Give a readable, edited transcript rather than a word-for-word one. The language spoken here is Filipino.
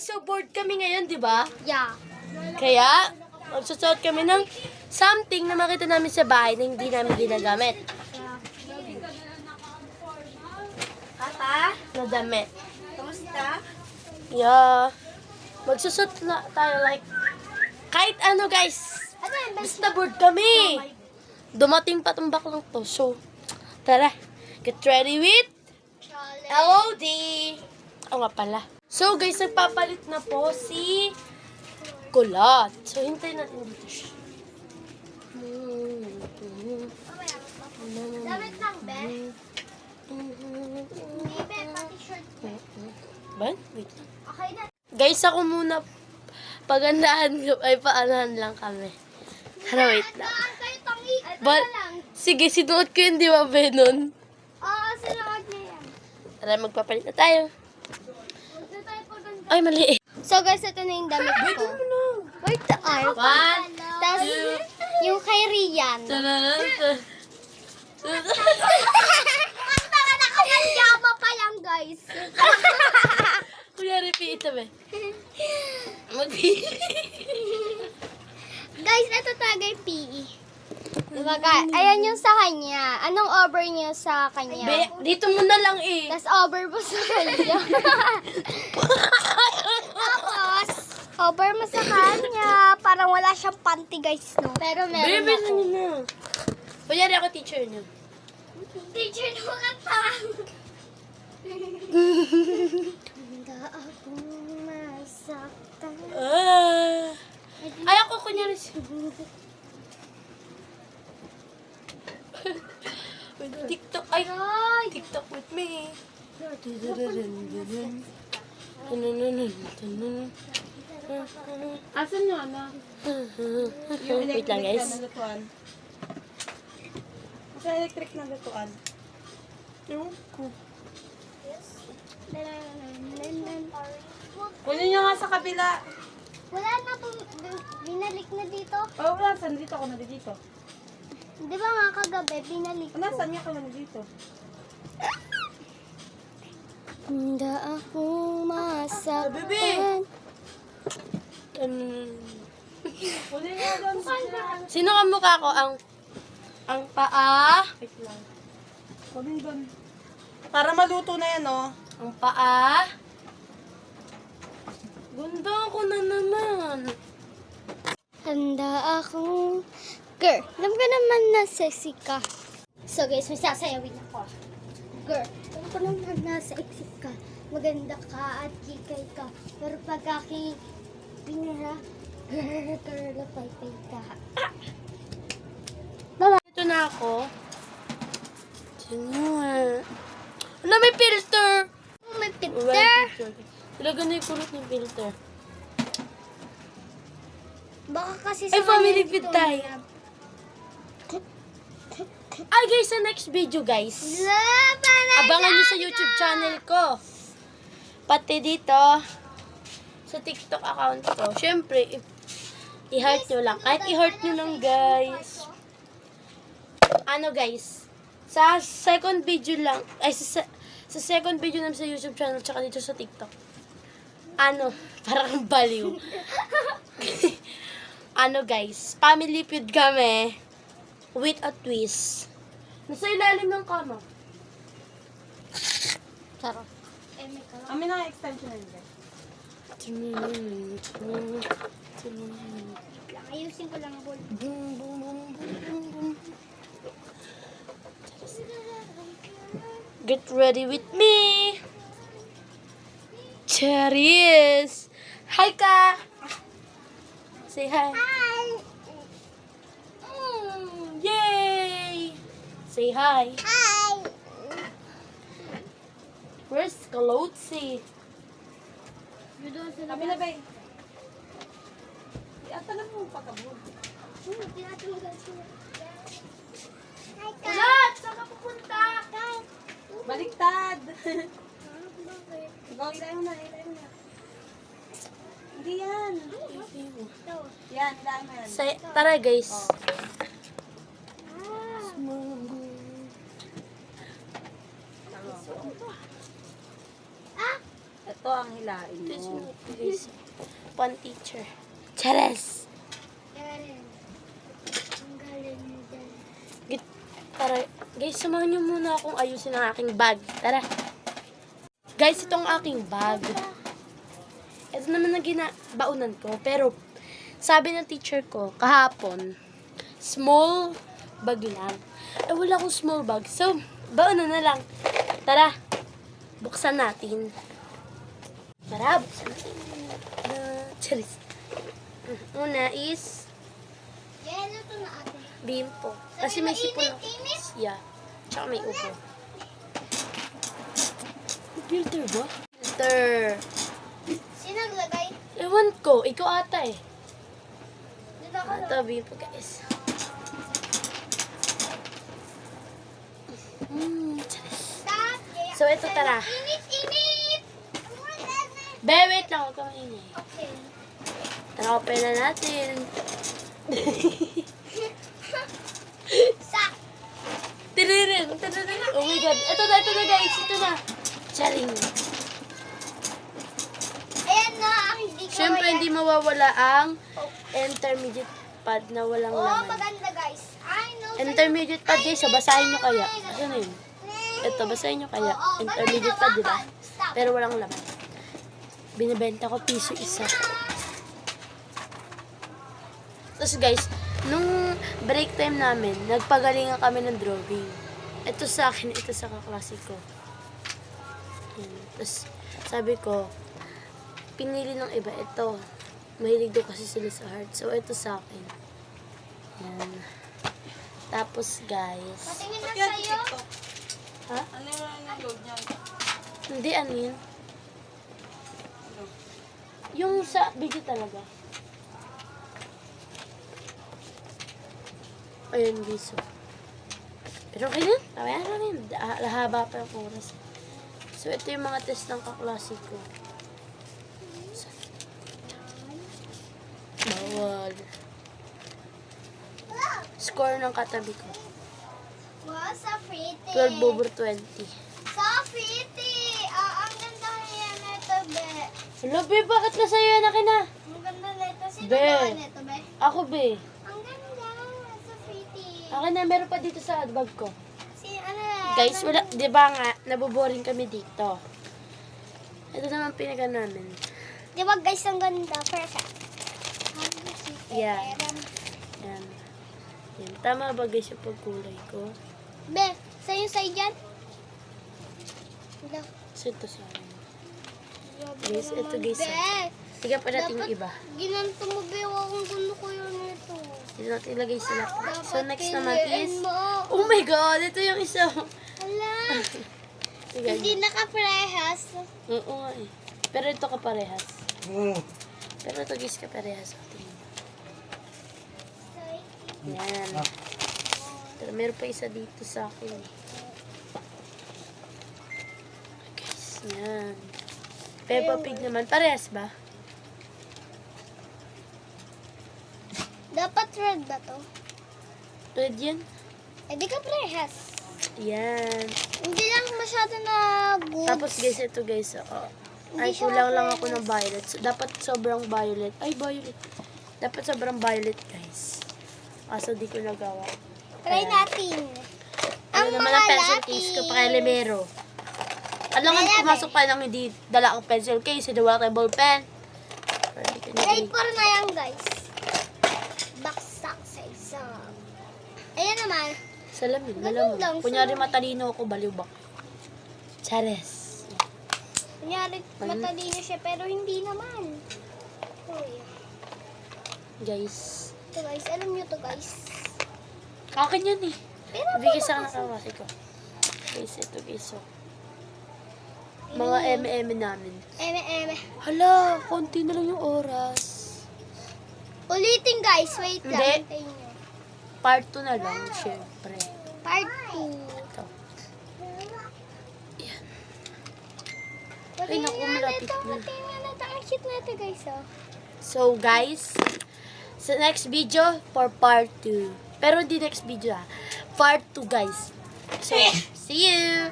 guys, so bored kami ngayon, di ba? Yeah. Kaya, magsusuot kami ng something na makita namin sa bahay na hindi namin ginagamit. Tata, Na damit. kamusta? Yeah. Magsusuot na tayo like, kahit ano guys. Ano yan? Basta bored kami. Dumating pa tong baklang to. So, tara. Get ready with LOD. Oo nga pala. So guys, nagpapalit na po si Kulot. So, hintayin natin dito siya. Damit lang, Ben. Hindi, Ben, pati shirt. Ban? Wait lang. Okay na. Guys, ako muna pagandahan ay paanahan lang kami. Tara, wait lang. Gaan kayo, tangi. But, sige, sinuot ko yun, di ba, Benon? Oo, sinuot niya yan. Tara, magpapalit na tayo. Huwag na tayo paganda. Ay, mali. So guys, ito na yung damit ko. Wait, the arm. 1, Tapos, 2, yung kay Rian. Ang tanga na ka ng yama pa lang, guys. Kuya, repeat ito, be. Guys, ito talaga yung PE. Diba, guys? Ayan yung sa kanya. Anong over niyo sa kanya? Be, dito muna lang eh. Tapos over mo sa kanya. Tapos, over mo sa kanya. Parang wala siyang panty, guys, no? Pero meron Bebe, ako. na. Kunyari ako teacher niyo. Teacher na mga tang. Handa akong masaktan. Ay, ako kunyari si... TikTok. Ay, TikTok with me. Asan nyo, ano? Wait lang, guys. Na lutuan. Asan electric na lutuan? Kunin nyo nga sa kabila. Wala na po. Binalik na dito. Oh, wala. Saan dito ako na dito? Di ba nga kagabi, binalik ko. Nasaan niya ako na dito? Handa akong masaktan. Bebe! Kunin nyo doon. Sino ka mukha ko? Ang paa. Wait lang. Kunin doon. Para maluto na yan, oh. Ang paa. Ganda ko na naman. Handa akong... Girl, alam ko naman na sexy ka. So guys, may sasayawin ako. Girl, alam ko naman na sexy ka. Maganda ka at kikay ka. Pero pag aking pinira, girl, pay ka. Ito na ako. Sino nga? Wala, may filter. Oh, may Wala, filter. Talaga na yung kulot ng filter. Baka kasi Ay, family kanya fit ito. tayo. Ay, guys, sa next video, guys. Abangan nyo sa YouTube channel ko. Pati dito, sa TikTok account ko. Siyempre, i-heart nyo lang. Kahit i-heart nyo lang, guys. Ano, guys? Sa second video lang, ay, sa second video namin sa YouTube channel, tsaka dito sa TikTok. Ano, parang baliw. Ano, guys? Family feud kami. With a twist. Nasa ilalim ng kama. Sarap. Amin na ang extension na yun. Ayusin ko lang ang bowl. Get ready with me. Charis. Hi ka. Say hi. Hi! Yay. Say hi. Hi! Where's Kalotsi? Kami na ba eh? Ata lang mo pagkabog. Hi, Ka! Ulat! Saan ka pupunta? Baliktad! Go, ilay mo na, ilay mo na. Hindi yan. Yan, ilay mo yan. Tara, guys. Ah! Ito ang hilain This mo. is guys. One teacher. Chares! Galing. Ang galing mo dyan. Tara, guys, samahan niyo muna akong ayusin ang aking bag. Tara. Guys, itong aking bag. Ito naman na baunan ko. Pero, sabi ng teacher ko, kahapon, small bag lang. Eh, wala akong small bag. So, baunan na lang. Tara, buksan natin. Tara, buksan natin. Charis. Una is, Yan, ito na ate. bimpo. Kasi may sipon ako. Init. Yeah. Tsaka may upo. Filter ba? Filter. Sino naglagay? Ewan ko. Ikaw ata eh. Dito ako. Ito, bimpo guys. Charis. Stop. So, ito tara. Init. Be, wait lang. Huwag ka maingay. Okay. Tara, open na natin. Sak. Tiririn. Oh my God. Ito na guys. Ito na. Charing. Ayan na, ang hindi ko Siyempre, yan. hindi mawawala ang intermediate pad na walang Oh, laman. maganda guys. I know. Intermediate pad guys, so basahin nyo kaya. Ano yun? Ito, basahin nyo kaya. Intermediate pad, di ba? Stop. Pero walang laman. Binibenta ko piso isa. Tapos guys, nung break time namin, nagpagalingan kami ng drawing. Ito sa akin, ito sa kaklase ko. Yan. Tapos sabi ko, pinili ng iba, ito. Mahilig daw kasi sila sa heart. So, ito sa akin. Yan. Tapos guys, Patingin na Ba't yan, sa'yo. TikTok? ha? Ano yung load niyan? Hindi, ano yun? Load. Yung sa video talaga. Ayun, biso. Pero okay na. Kaya na rin. Lahaba pa yung oras. So, ito yung mga test ng kaklase ko. Bawal. Score ng katabi ko. Wow, so pretty. 12 over 20. So pretty. Ang ganda niya nito, be. Hello, be, bakit na sa'yo yan akin na? Ang ganda nito. Sino Be. gawa nito, be? Ako, be. Ang ganda. So pretty. Akin na, meron pa dito sa bag ko. Ano? Guys, wala, di ba nga, naboboring kami dito. Ito naman pinaga namin. Di ba guys, ang ganda. Perfect. Yeah. Yan. Yan. Tama ba guys yung pagkulay ko? Be, sa'yo sa'yo dyan? So, ito sa akin. Guys, ito guys. Be, Tiga pa natin yung iba. ginanto mo, be. Wakang gulo ko yun nito. Dito natin ilagay sila. So, Dapat next naman piliin is... mo. Oh my God! Ito yung isa. Hala. Tiga Hindi niyo. nakaprehas. Oo nga eh. Pero ito kaparehas. Pero ito guys kaparehas. Tingnan. Yan. Pero meron pa isa dito sa akin. Guys, yan. Peppa Pig naman. Parehas ba? Dapat red ba to? Red yan? Eh, di kaprehas. Yan. Hindi lang masyado na good. Tapos guys, ito guys. Ay, Hindi siya kulang lang ako parehas. ng violet. So, dapat sobrang violet. Ay, violet. Dapat sobrang violet guys. Kaso di ko nagawa. Try natin. Ano naman ang pencil case ko pa kay Lemero. Alam nga, pumasok pa nang hindi dala ang pencil case, hindi wala tayong ball pen. Pero di ko Grade nilagay. 4 na yan, guys. Baksak sa isa. Ayan naman. Salamin, Ganun alam mo. lang, Kunyari salamin. matalino ako, baliw ba? Chares. Kunyari, matalino siya, pero hindi naman. Oh, yeah. Guys. Ito, guys. Alam nyo to, guys. Akin yan eh. Pero Bigay sa akin ng kakasi ko. Guys, ito guys. So. Mga M&M namin. Eme. Hala, konti na lang yung oras. Ulitin, guys. Wait lang. Hindi. Hintayin nyo. Part 2 na lang, syempre. Part 2. Ito. Yan. Pati Ay, naku, malapit na. Pati nga natin. Ang cute natin, guys. Oh. So guys, sa next video for part 2. Pero hindi next video ah. Part 2 guys. So, see you!